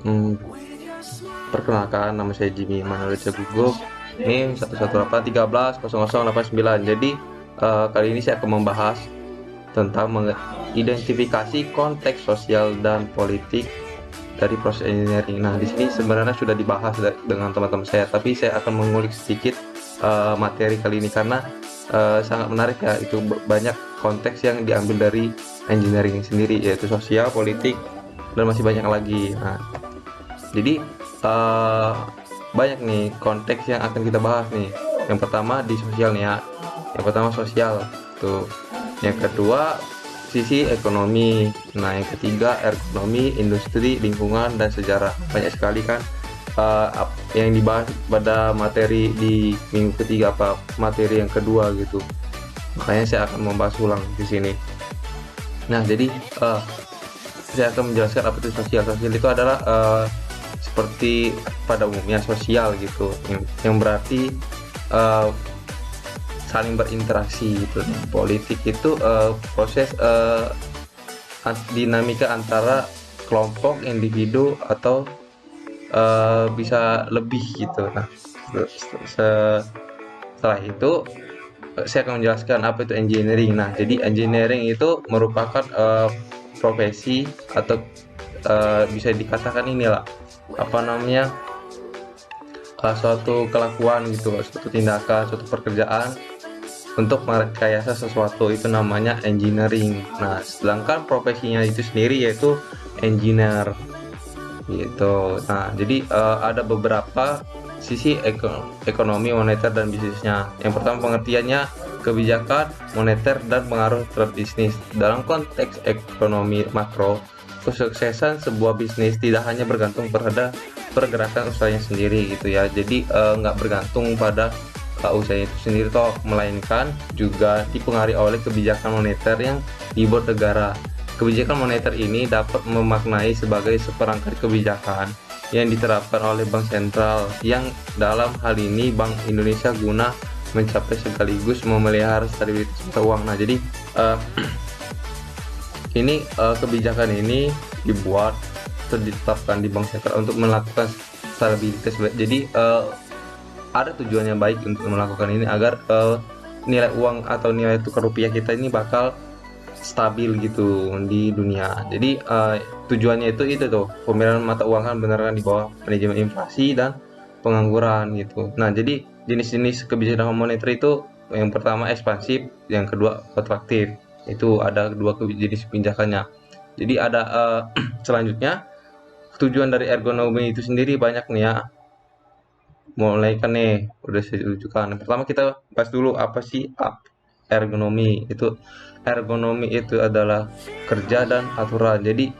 Hmm, Perkenalkan, nama saya Jimmy Manurja Gugup. Ini 118130089. Jadi kali ini saya akan membahas tentang mengidentifikasi konteks sosial dan politik dari proses engineering. Nah, di sini sebenarnya sudah dibahas dengan teman-teman saya, tapi saya akan mengulik sedikit materi kali ini karena sangat menarik ya. Itu banyak konteks yang diambil dari engineering sendiri, yaitu sosial, politik, dan masih banyak lagi. Nah, jadi eh, banyak nih konteks yang akan kita bahas nih. Yang pertama di sosial nih ya. Yang pertama sosial tuh. Yang kedua sisi ekonomi. Nah, yang ketiga ergonomi, industri, lingkungan, dan sejarah. Banyak sekali kan yang dibahas pada materi di minggu ketiga apa materi yang kedua gitu. Makanya saya akan membahas ulang di sini. Nah, jadi saya akan menjelaskan apa itu sosial. Sosial itu adalah seperti pada umumnya sosial gitu, yang berarti uh, saling berinteraksi gitu. Politik itu proses dinamika antara kelompok, individu, atau bisa lebih gitu. Nah, setelah itu saya akan menjelaskan apa itu engineering. Nah, jadi engineering itu merupakan profesi atau bisa dikatakan inilah apa namanya suatu kelakuan gitu, suatu tindakan, suatu pekerjaan untuk merekayasa sesuatu, itu namanya engineering. Nah, sedangkan profesinya itu sendiri yaitu engineer gitu. Nah, jadi ada beberapa sisi ekonomi, moneter, dan bisnisnya. Yang pertama pengertiannya kebijakan moneter dan pengaruh terhadap bisnis. Dalam konteks ekonomi makro, kesuksesan sebuah bisnis tidak hanya bergantung pada pergerakan usahanya sendiri gitu ya. Jadi nggak bergantung pada usaha itu sendiri toh, melainkan juga dipengaruhi oleh kebijakan moneter yang dibuat negara. Kebijakan moneter ini dapat memaknai sebagai seperangkat kebijakan yang diterapkan oleh bank sentral, yang dalam hal ini Bank Indonesia, guna mencapai sekaligus memelihara stabilitas mata uang. Nah, jadi kebijakan ini dibuat atau ditetapkan di bank sentral untuk melakukan stabilitas. Jadi ada tujuannya baik untuk melakukan ini agar nilai uang atau nilai tukar rupiah kita ini bakal stabil gitu di dunia. Jadi tujuannya itu tuh pemilihan mata uang kan benar kan di bawah manajemen inflasi dan pengangguran gitu. Nah, jadi jenis-jenis kebijakan moneter itu yang pertama ekspansif, yang kedua kontraktif. Itu ada dua jenis kebijakannya. Jadi ada selanjutnya tujuan dari ergonomi itu sendiri banyak nih ya. Mulai kan nih udah saya tunjukkan. Pertama kita bahas dulu apa sih ergonomi. Ergonomi itu adalah kerja dan aturan. Jadi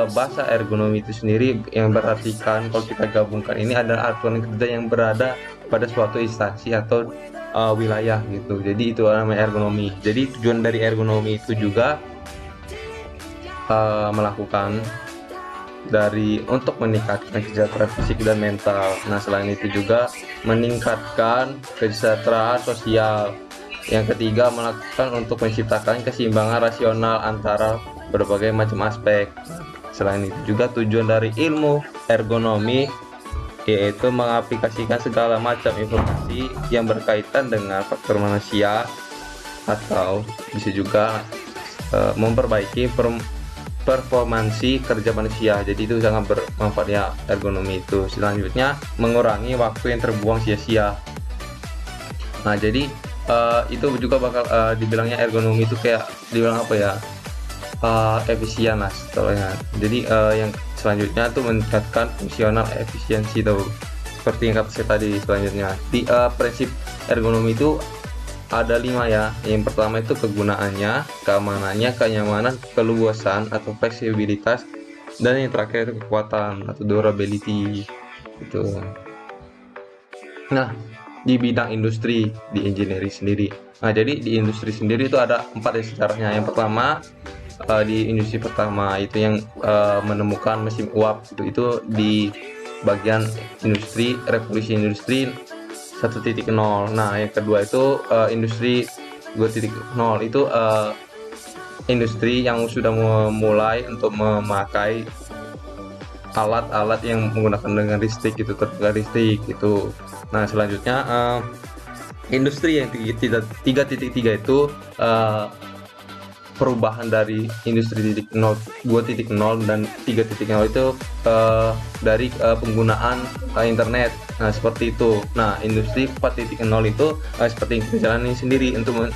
bahasa ergonomi itu sendiri yang berartikan, kalau kita gabungkan, ini adalah aturan kerja yang berada pada suatu instansi atau wilayah gitu. Jadi itu namanya ergonomi. Jadi tujuan dari ergonomi itu juga melakukan untuk meningkatkan kesejahteraan fisik dan mental. Nah, selain itu juga meningkatkan kesejahteraan sosial. Yang ketiga, melakukan untuk menciptakan keseimbangan rasional antara berbagai macam aspek. Selain itu juga tujuan dari ilmu ergonomi yaitu mengaplikasikan segala macam informasi yang berkaitan dengan faktor manusia, atau bisa juga memperbaiki performansi kerja manusia. Jadi itu sangat bermanfaat ya ergonomi itu. Selanjutnya mengurangi waktu yang terbuang sia-sia. Nah, jadi itu juga bakal dibilangnya ergonomi itu kayak dibilang apa ya, efisien lah setelahnya. Jadi yang selanjutnya tuh meningkatkan fungsional efisiensi tuh, seperti yang kata saya tadi. Selanjutnya di prinsip ergonomi itu ada 5 ya. Yang pertama itu kegunaannya, keamanannya, kenyamanan, keluasan atau fleksibilitas, dan yang terakhir itu kekuatan atau durability gitu. Nah, di bidang industri di engineering sendiri. Nah, jadi di industri sendiri itu ada 4 ya sejarahnya. Yang pertama di industri pertama itu yang menemukan mesin uap itu di bagian industri revolusi industri 1.0. Nah, yang kedua itu industri 2.0 itu industri yang sudah memulai untuk memakai alat-alat yang menggunakan dengan listrik itu, tenaga listrik itu. Nah selanjutnya industri yang 3.3 itu perubahan dari industri 0, 2.0 dan 3.0 itu dari penggunaan internet. Nah seperti itu. Nah industri 4.0 itu seperti yang kita jalani sendiri untuk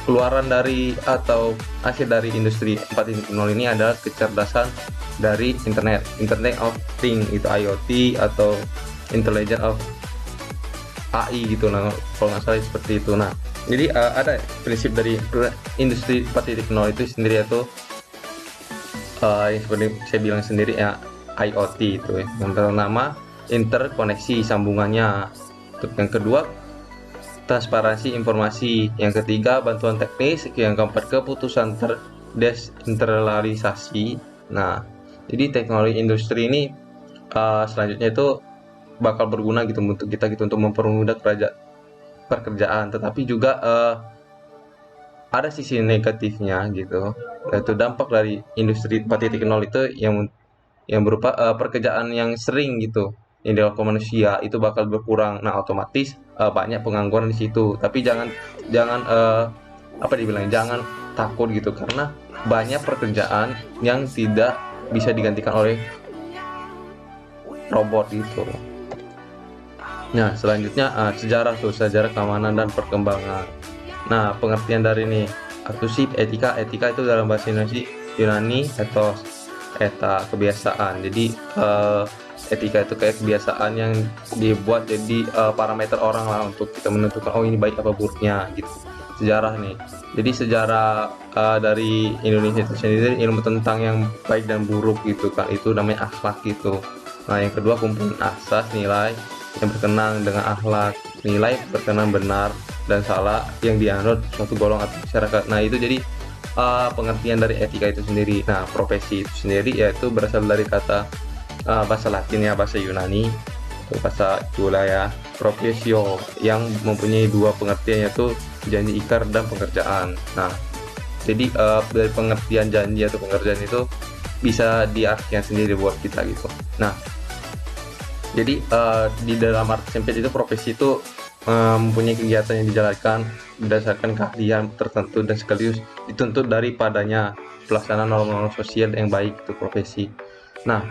keluaran dari atau hasil dari industri 4.0 ini adalah kecerdasan dari Internet of Things, itu IoT atau Intelligent of AI gitu. Nah kalau nggak salah seperti itu. Nah jadi ada prinsip dari industri 4.0 itu sendiri, yaitu yang seperti saya bilang sendiri ya, IoT itu ya. Yang pertama interkoneksi sambungannya, yang kedua transparansi informasi, yang ketiga bantuan teknis, yang keempat keputusan terdesentralisasi. Nah jadi teknologi industri ini selanjutnya itu bakal berguna gitu untuk kita gitu, untuk mempermudah pekerjaan, tetapi juga ada sisi negatifnya gitu, yaitu dampak dari industri 4.0 itu yang berupa pekerjaan yang sering gitu yang dilakukan manusia itu bakal berkurang. Nah otomatis banyak pengangguran di situ, tapi jangan jangan takut gitu, karena banyak pekerjaan yang tidak bisa digantikan oleh robot gitu. Nah selanjutnya sejarah keamanan dan perkembangan. Nah pengertian dari ini apa sih etika itu dalam bahasa Indonesia Yunani ethos, eta kebiasaan. Jadi etika itu kayak kebiasaan yang dibuat jadi parameter orang lah untuk kita menentukan ini baik apa buruknya gitu. Sejarah nih, jadi sejarah dari Indonesia itu sendiri ilmu tentang yang baik dan buruk gitu kan, itu namanya akhlak gitu. Nah yang kedua kumpulan asas nilai yang berkenaan dengan akhlak, nilai berkenan benar dan salah yang dianut suatu golongan atau masyarakat. Nah itu jadi pengertian dari etika itu sendiri. Nah profesi itu sendiri yaitu berasal dari kata bahasa Latin ya, bahasa Yunani, bahasa Italia ya, profesio, yang mempunyai dua pengertian, yaitu janji ikrar dan pekerjaan. Nah jadi dari pengertian janji atau pekerjaan itu bisa diartikan sendiri buat kita gitu. Nah jadi di dalam arti sempit itu profesi itu mempunyai kegiatan yang dijalankan berdasarkan keahlian tertentu dan sekaligus dituntut daripadanya pelaksanaan norma-norma sosial yang baik, itu profesi. Nah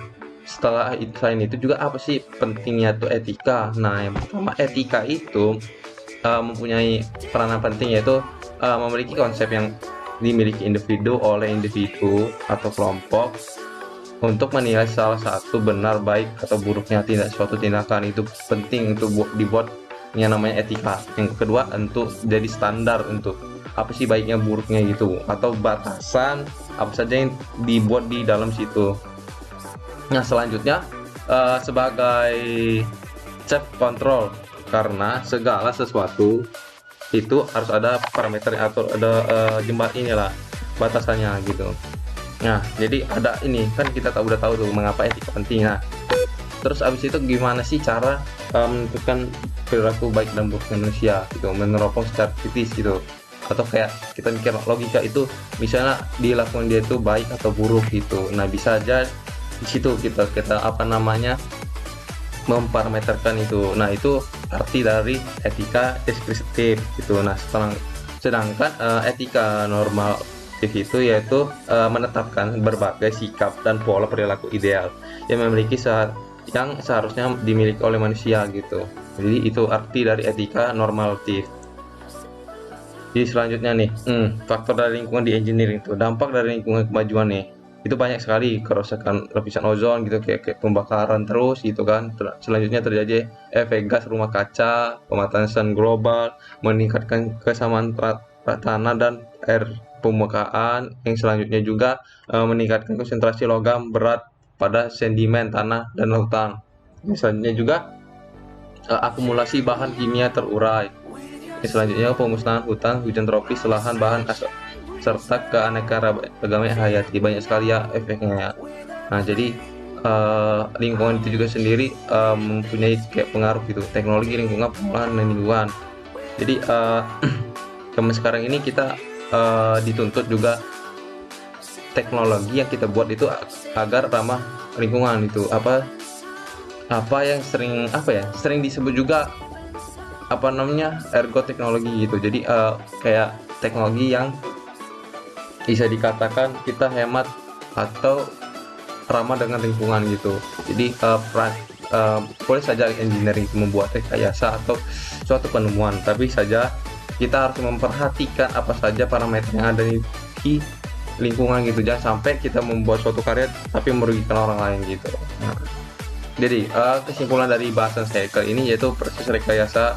selain itu juga apa sih pentingnya tuh etika? Nah yang pertama etika itu mempunyai peranan penting, yaitu memiliki konsep yang dimiliki individu oleh individu atau kelompok untuk menilai salah satu benar baik atau buruknya suatu tindakan. Itu penting untuk dibuat yang namanya etika. Yang kedua untuk jadi standar untuk apa sih baiknya buruknya gitu, atau batasan apa saja yang dibuat di dalam situ. Nah selanjutnya sebagai check control, karena segala sesuatu itu harus ada parameter atau ada jembat inilah batasannya gitu. Nah jadi ada ini kan kita udah tahu tuh mengapa etika penting. Nah terus abis itu gimana sih cara menentukan perilaku baik dan buruk manusia gitu, meneropong secara kritis gitu, atau kayak kita mikir logika itu misalnya dilakukan dia itu baik atau buruk gitu. Nah bisa aja di situ kita memparameterkan itu. Nah itu arti dari etika deskriptif gitu. Nah sedangkan etika normatif itu yaitu menetapkan berbagai sikap dan pola perilaku ideal yang yang seharusnya dimiliki oleh manusia gitu. Jadi itu arti dari etika normatif. Jadi selanjutnya nih faktor dari lingkungan di engineering itu, dampak dari lingkungan kemajuan nih itu banyak sekali, kerusakan lapisan ozon gitu, kayak pembakaran terus gitu kan. Selanjutnya terjadi efek gas rumah kaca, pemanasan global, meningkatkan kesamaan tanah dan air permukaan. Yang selanjutnya juga meningkatkan konsentrasi logam berat pada sedimen tanah dan lautan. Yang selanjutnya juga akumulasi bahan kimia terurai. Yang selanjutnya pemusnahan hutan, hujan tropis, lahan, bahan serta keanekaragaman hayati. Banyak sekali ya efeknya ya. Nah jadi lingkungan itu juga sendiri mempunyai kayak pengaruh gitu, teknologi lingkungan, pengolahan dan lingkungan. Jadi zaman sekarang ini kita dituntut juga teknologi yang kita buat itu agar ramah lingkungan. Itu apa yang sering disebut juga ergoteknologi gitu. Jadi kayak teknologi yang bisa dikatakan kita hemat atau ramah dengan lingkungan gitu. Jadi boleh saja engineering itu membuat rekayasa atau suatu penemuan, tapi saja kita harus memperhatikan apa saja parameter yang ada di lingkungan gitu. Jangan sampai kita membuat suatu karya tapi merugikan orang lain gitu. Jadi kesimpulan dari bahasan saya kali ini yaitu proses rekayasa.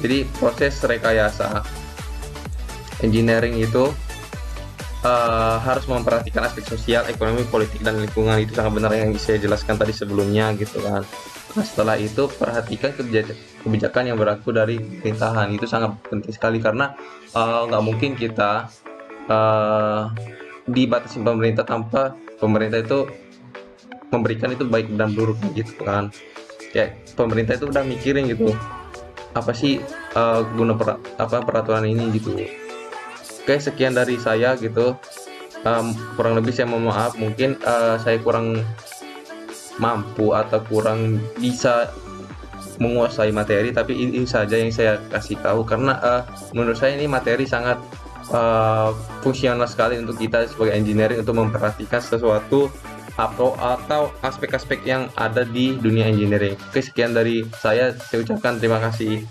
Jadi proses rekayasa engineering itu harus memperhatikan aspek sosial, ekonomi, politik, dan lingkungan. Itu sangat benar yang saya jelaskan tadi sebelumnya gitu kan. Nah, setelah itu perhatikan kebijakan yang berlaku dari pemerintahan. Itu sangat penting sekali karena nggak mungkin kita dibatasi pemerintah tanpa pemerintah itu memberikan itu baik dan buruk gitu kan. Ya pemerintah itu udah mikirin gitu apa sih guna peraturan ini gitu. Oke, sekian dari saya gitu. Kurang lebih saya mohon maaf, mungkin saya kurang mampu atau kurang bisa menguasai materi, tapi ini saja yang saya kasih tahu karena menurut saya ini materi sangat fungsional sekali untuk kita sebagai engineering untuk memperhatikan sesuatu atau aspek-aspek yang ada di dunia engineering. Oke, sekian dari saya ucapkan terima kasih.